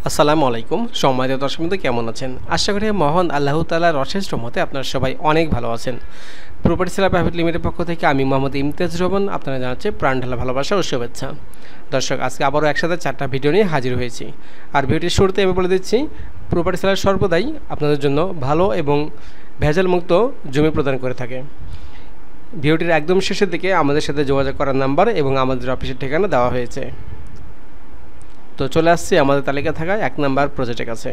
আসসালামু আলাইকুম সম্মানিত দর্শকবৃন্দ, কেমন আছেন? আশা করি মহান আল্লাহ তাআলার অশেষ রহমতে আপনারা সবাই অনেক ভালো আছেন। প্রপার্টি সেলার প্রাইভেট লিমিটেডের পক্ষ থেকে আমি মোহাম্মদ ইমতিয়াজ রহমান আপনারা জানাচ্ছি প্রাণ ঢালা ভালোবাসা ও শুভেচ্ছা। দর্শক, আজকে আবারও একসাথে 4টা ভিডিও নিয়ে হাজির হয়েছি। আর ভিডিওটির শুরুতে আমি বলে দিচ্ছি, প্রপার্টি সেলার সর্বদাই আপনাদের জন্য ভালো এবং ভেজালমুক্ত জমি প্রদান করে থাকে। ভিডিওটির একদম শেষের দিকে আমাদের সাথে যোগাযোগ করার নাম্বার এবং আমাদের অফিসের ঠিকানা দেওয়া হয়েছে। তো চলে আসছি আমাদের তালিকা থাকা 1 নম্বর প্রজেক্টের কাছে।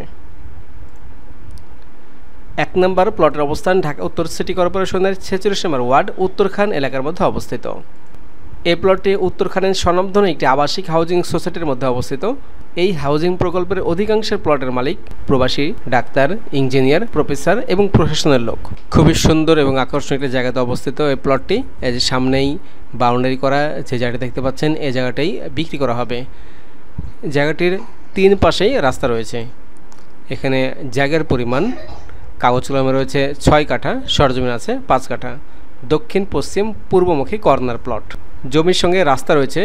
1 নম্বর প্লটের অবস্থান ঢাকা উত্তর সিটি কর্পোরেশনের 46 নম্বর ওয়ার্ড উত্তরখান এলাকার মধ্যে অবস্থিত। এই প্লটটি উত্তরখানের স্বনামধন্য একটি আবাসিক হাউজিং সোসাইটির মধ্যে অবস্থিত। এই হাউজিং প্রকল্পের অধিকাংশের প্লটের মালিক প্রবাসী, ডাক্তার, ইঞ্জিনিয়ার, প্রফেসর এবং প্রশাসনের লোক। খুবই সুন্দর এবং আকর্ষণীয় একটি জায়গাতে অবস্থিত এই প্লটটি। এই যে সামনেই বাউন্ডারি করা যে জায়গাটি দেখতে পাচ্ছেন, এই জায়গাটাই বিক্রি করা হবে। জায়গাটির 3 পাশেই রাস্তা রয়েছে। এখানে জায়গার পরিমাণ কাগজ কলমে রয়েছে 6 কাঠা, সরজমিন আছে 5 কাঠা। দক্ষিণ পশ্চিম পূর্বমুখী কর্নার প্লট। জমির সঙ্গে রাস্তা রয়েছে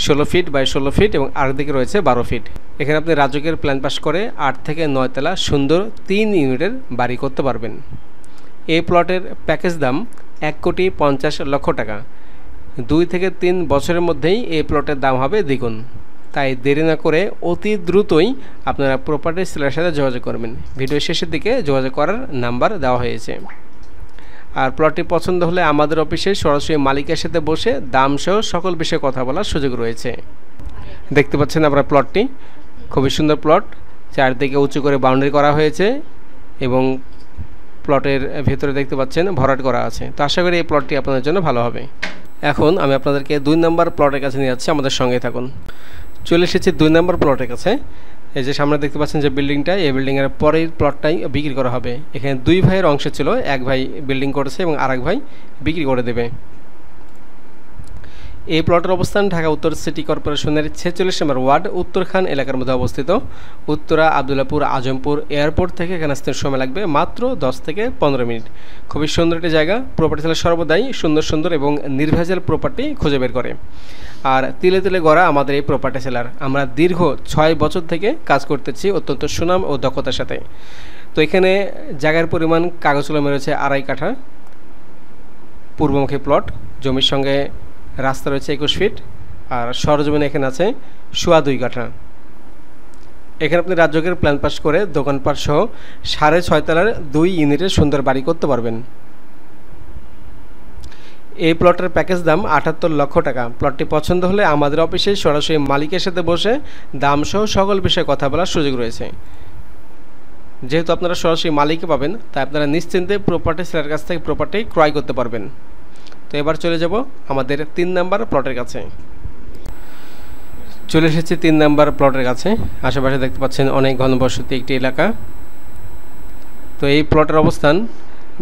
16 ফিট বাই 16 ফিট এবং আরেকদিকে রয়েছে 12 ফিট। এখানে আপনি রাজুকের প্ল্যান পাস করে 8 থেকে 9 তলা সুন্দর 3 ইউনিটের বাড়ি করতে পারবেন। এই প্লটের প্যাকেজ দাম 1,50,00,000 টাকা। 2 থেকে 3 বছরের মধ্যেই এই প্লটের দাম হবে দ্বিগুণ। তাই দেরি না করে অতি দ্রুতই আপনারা প্রপার্টি সেলারের সাথে যোগাযোগ করবেন। ভিডিও শেষের দিকে যোগাযোগ করার নাম্বার দেওয়া হয়েছে। আর প্লটটি পছন্দ হলে আমাদের অফিসে সরাসরি মালিকের সাথে বসে দামসহ সকল বিষয়ে কথা বলার সুযোগ রয়েছে। দেখতে পাচ্ছেন আপনারা প্লটটি, খুবই সুন্দর প্লট। চারদিকে উঁচু করে বাউন্ডারি করা হয়েছে এবং প্লটের ভেতরে দেখতে পাচ্ছেন ভরাট করা আছে। তো আশা করি এই প্লটটি আপনাদের জন্য ভালো হবে। এখন আমি আপনাদেরকে 2 নম্বর প্লটের কাছে নিয়ে যাচ্ছি, আমাদের সঙ্গে থাকুন। চলে এসেছি 2 নম্বর প্লটের কাছে। এই যে সামনে দেখতে পাচ্ছেন যে বিল্ডিংটা, এই বিল্ডিংয়ের পরের প্লটটাই বিক্রি করা হবে। এখানে 2 ভাইয়ের অংশ ছিল, এক ভাই বিল্ডিং করেছে এবং আরেক ভাই বিক্রি করে দেবে। এই প্লটের অবস্থান ঢাকা উত্তর সিটি কর্পোরেশনের 46 নম্বর ওয়ার্ড উত্তরখান এলাকার মধ্যে অবস্থিত। উত্তরা আবদুল্লাপুর আজমপুর এয়ারপোর্ট থেকে এখানে আসতে সময় লাগবে মাত্র 10 থেকে 15 মিনিট। খুবই সুন্দর একটি জায়গা। প্রপার্টি সেলার সর্বদাই সুন্দর সুন্দর এবং নির্ভেজাল প্রপার্টি খুঁজে বের করে। আর তিলে তিলে গড়া আমাদের এই প্রপার্টি সেলার। আমরা দীর্ঘ 6 বছর থেকে কাজ করতেছি অত্যন্ত সুনাম ও দক্ষতার সাথে। তো এখানে জায়গার পরিমাণ কাগজ কলমে রয়েছে 2.5 কাঠা। পূর্বমুখী প্লট, জমির সঙ্গে রাস্তা রয়েছে 21 ফিট আর সরজমিন এখানে আছে 2.25 কাঠা। এখানে আপনি রাজযোগের প্ল্যান পাস করে দোকানপাট সহ 6.5 তলার 2 ইউনিটের সুন্দর বাড়ি করতে পারবেন। এই প্লটের প্যাকেজ দাম 78 লক্ষ টাকা। প্লটটি পছন্দ হলে আমাদের অফিসে সরাসরি মালিকের সাথে বসে দাম সহ সকল বিষয়ে কথা বলার সুযোগ রয়েছে। যেহেতু আপনারা সরাসরি মালিককে পাবেন, তাই আপনারা নিশ্চিন্তে প্রপার্টি সেলার কাছ থেকে প্রপার্টি ক্রয় করতে পারবেন। তো এবার চলে যাব আমাদের 3 নম্বর প্লটের কাছে। চলে এসেছি 3 নম্বর প্লটের কাছে। আশেপাশে দেখতে পাচ্ছেন অনেক ঘনবসতি একটি এলাকা। তো এই প্লটের অবস্থান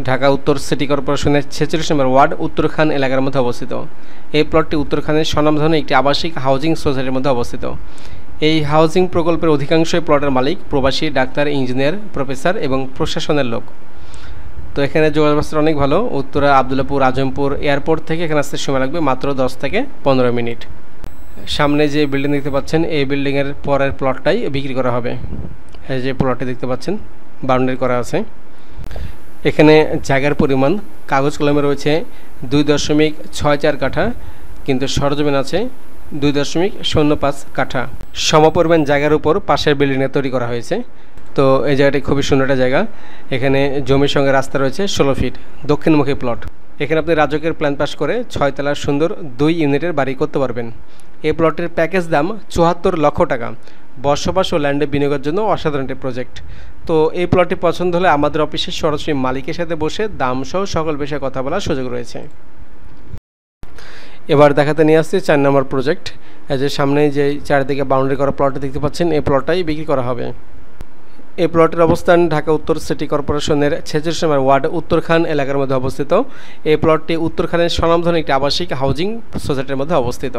ঢাকা উত্তর সিটি কর্পোরেশনের 46 নম্বর ওয়ার্ড উত্তরখান এলাকার মধ্যে অবস্থিত। এই প্লটটি উত্তরখানের স্বনামধন্য একটি আবাসিক হাউজিং সোসাইটির মধ্যে অবস্থিত। এই হাউজিং প্রকল্পের অধিকাংশই প্লটের মালিক প্রবাসী, ডাক্তার, ইঞ্জিনিয়ার, প্রফেসর এবং প্রশাসনের লোক। তো এখানে যোগাযোগ ব্যবস্থা অনেক ভালো। উত্তরা আবদুল্লাপুর আজমপুর এয়ারপোর্ট থেকে এখানে আসতে সময় লাগবে মাত্র 10 থেকে 15 মিনিট। সামনে যে বিল্ডিং দেখতে পাচ্ছেন, এই বিল্ডিংয়ের পরের প্লটটাই বিক্রি করা হবে। এই যে প্লটটি দেখতে পাচ্ছেন বাউন্ডারি করা আছে। এখানে জায়গার পরিমাণ কাগজ কলমে রয়েছে 2.64 কাঠা, কিন্তু সরজমিন আছে 2.05 কাঠা। সমপরিমাণ জায়গার উপর পাশের বিল্ডিংয়ে তৈরি করা হয়েছে। তো এই জায়গাটি খুবই সুন্দর একটা জায়গা। এখানে জমির সঙ্গে রাস্তা রয়েছে 16 ফিট, দক্ষিণমুখী প্লট। এখানে আপনি রাজকের প্ল্যান পাস করে 6 তলার সুন্দর 2 ইউনিটের বাড়ি করতে পারবেন। এই প্লটের প্যাকেজ দাম 74 লক্ষ টাকা। বসবাস ও ল্যান্ডে বিনিয়োগের জন্য অসাধারণ একটি প্রজেক্ট। তো এই প্লটটি পছন্দ হলে আমাদের অফিসের সরাসরি মালিকের সাথে বসে দাম সহ সকল বিষয়ে কথা বলার সুযোগ রয়েছে। এবার দেখাতে নিয়ে আসছি 4 নম্বর প্রজেক্ট। এই যে সামনে যে চারিদিকে বাউন্ডারি করা প্লটটি দেখতে পাচ্ছেন, এই প্লটটাই বিক্রি করা হবে। এই প্লটের অবস্থান ঢাকা উত্তর সিটি কর্পোরেশনের 46 নম্বর ওয়ার্ড উত্তরখান এলাকার মধ্যে অবস্থিত। এই প্লটটি উত্তরখানের স্বনামধন্য একটি আবাসিক হাউজিং সোসাইটির মধ্যে অবস্থিত।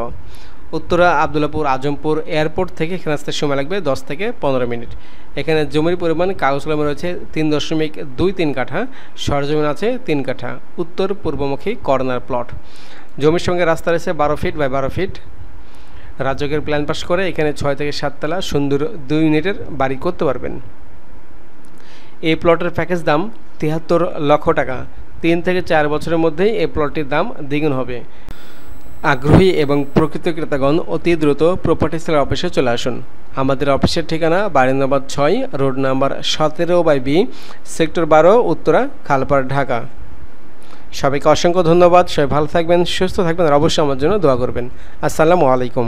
উত্তরা আবদুল্লাপুর আজমপুর এয়ারপোর্ট থেকে এখানে আসতে সময় লাগবে 10 থেকে 15 মিনিট। এখানে জমির পরিমাণ কাগজ কলমে রয়েছে 3.23 কাঠা, সরজমিন আছে 3 কাঠা। উত্তর পূর্বমুখী কর্নার প্লট। জমির সঙ্গে রাস্তা রয়েছে 12 ফিট বাই 12 ফিট। রাজকের প্ল্যান পাস করে এখানে 6 থেকে 7 তলা সুন্দর 2 ইউনিটের বাড়ি করতে পারবেন। এই প্লটের প্যাকেজ দাম 73 লক্ষ টাকা। 3 থেকে 4 বছরের মধ্যেই এই প্লটটির দাম দ্বিগুণ হবে। আগ্রহী এবং প্রকৃত ক্রেতাগণ অতি দ্রুত প্রপার্টি সেলার অফিসে চলে আসুন। আমাদের অফিসের ঠিকানা বাড়ি নম্বর 6, road number 17/B, sector 12, Uttara, Khalpar, Dhaka. সবাইকে অসংখ্য ধন্যবাদ। সবাই ভালো থাকবেন, সুস্থ থাকবেন আর অবশ্যই আমার জন্য দোয়া করবেন। আসসালামু আলাইকুম।